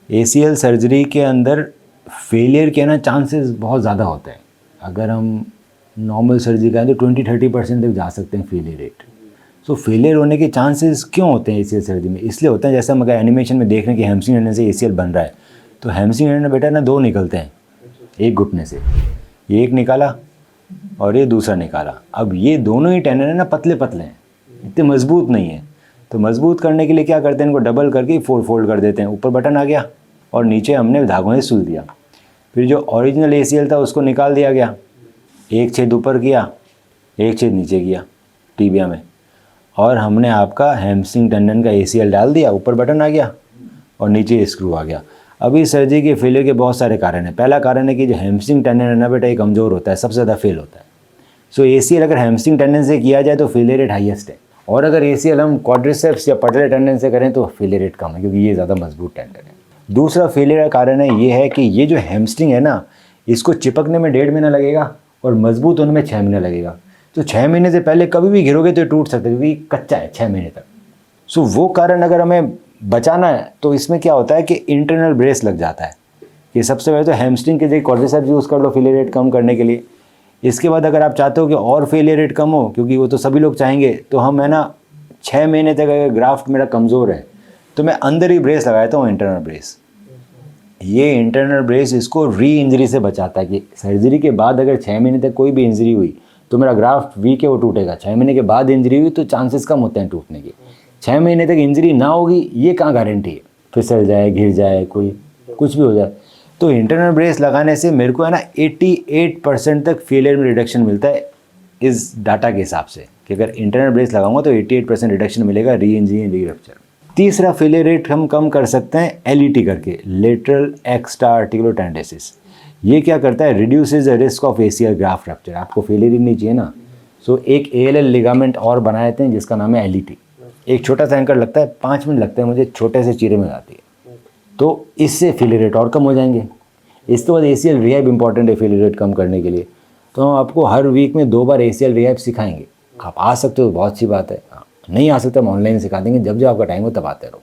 ACL surgery के अंदर failure के ना चांसेस बहुत ज़्यादा होते हैं। अगर हम नॉर्मल सर्जरी करें तो 20-30% तक जा सकते हैं फेलियर रेट। सो फेलियर होने के चांसेस क्यों होते हैं ACL सर्जरी में? इसलिए होते हैं, जैसे हम अगर एनिमेशन में देख रहे हैं कि हैमस्ट्रिंग टेंडन से ACL बन रहा है, तो हैमस्ट्रिंग टेंडन बेटा ना 2 निकलते हैं एक घुटने से। ये एक निकाला और ये दूसरा निकाला। अब ये दोनों ही टेंडन है ना पतले पतले हैं, इतने मजबूत नहीं है। तो मजबूत करने के लिए क्या करते हैं, इनको डबल करके फोल्ड कर देते हैं। ऊपर बटन आ गया और नीचे हमने धागों से सुल दिया। फिर जो ओरिजिनल ACL था उसको निकाल दिया गया, एक छेद ऊपर किया, एक छेद नीचे किया टीबिया में, और हमने आपका हैमस्ट्रिंग टेंडन का ACL डाल दिया। ऊपर बटन आ गया और नीचे स्क्रू आ गया। अभी सर्जरी के फेलियर के बहुत सारे कारण हैं। पहला कारण है कि जो हैमस्ट्रिंग टेंडन है ना बेटा, ये कमज़ोर होता है, सबसे ज़्यादा फेल होता है। सो ACL अगर हैमस्ट्रिंग टेंडन से किया जाए तो फेलियर रेट हाईएस्ट है, और अगर ACL हम क्वाड्रिसेप्स या पटेलर टेंडन से करें तो फेलियर रेट कम है, क्योंकि ये ज़्यादा मजबूत टेंडन है। दूसरा फेलियर का कारण है ये है कि ये जो हैमस्ट्रिंग है ना, इसको चिपकने में 1.5 महीना लगेगा और मजबूत होने में 6 महीने लगेगा। तो 6 महीने से पहले कभी भी गिरोगे तो टूट सकता है, क्योंकि कच्चा है 6 महीने तक। सो वो कारण अगर हमें बचाना है तो इसमें क्या होता है कि इंटरनल ब्रेस लग जाता है। कि सबसे पहले तो हैमस्ट्रिंग के जगह क्वाड्रिसेप्स यूज़ कर लो फेलियर रेट कम करने के लिए। इसके बाद अगर आप चाहते हो कि और फेलियर रेट कम हो, क्योंकि वो तो सभी लोग चाहेंगे, तो हम है ना 6 महीने तक अगर ग्राफ्ट मेरा कमज़ोर है तो मैं अंदर ही ब्रेस लगाता हूँ, इंटरनल ब्रेस। ये इंटरनल ब्रेस इसको री इंजरी से बचाता है कि सर्जरी के बाद अगर 6 महीने तक कोई भी इंजरी हुई तो मेरा ग्राफ्ट वीक है, वो टूटेगा। 6 महीने के बाद इंजरी हुई तो चांसेस कम होते हैं टूटने के। 6 महीने तक इंजरी ना होगी ये कहाँ गारंटी है, फिसल जाए, गिर जाए, कोई कुछ भी हो जाए। तो इंटरनल ब्रेस लगाने से मेरे को है ना 88% तक फेलियर में रिडक्शन मिलता है इस डाटा के हिसाब से, कि अगर इंटरनल ब्रेस लगाऊंगा तो 88% रिडक्शन मिलेगा री इंजरी एंड री रप्चर। तीसरा फेलियर रेट हम कम कर सकते हैं LET करके, लेटरल एक्स्ट्रा आर्टिकुलर टेंडेसिस। ये क्या करता है, reduces the risk of ACL graft rupture. आपको फेलियर ही नहीं चाहिए ना, सो एक ALL लिगामेंट और बनाए थे जिसका नाम है LET। एक छोटा सा एंकर लगता है, 5 मिनट लगते हैं मुझे, छोटे से चीरे में आती है। तो इससे फेलियर रेट और कम हो जाएंगे। इसके बाद ACL रिहैब इंपॉर्टेंट है फेलियर रेट कम करने के लिए। तो हम आपको हर वीक में 2 बार ACL रिहैब सिखाएंगे। आप आ सकते हो, बहुत अच्छी बात है। नहीं आ सकते हम ऑनलाइन सिखा देंगे, जब आपका टाइम हो तब आते रहो।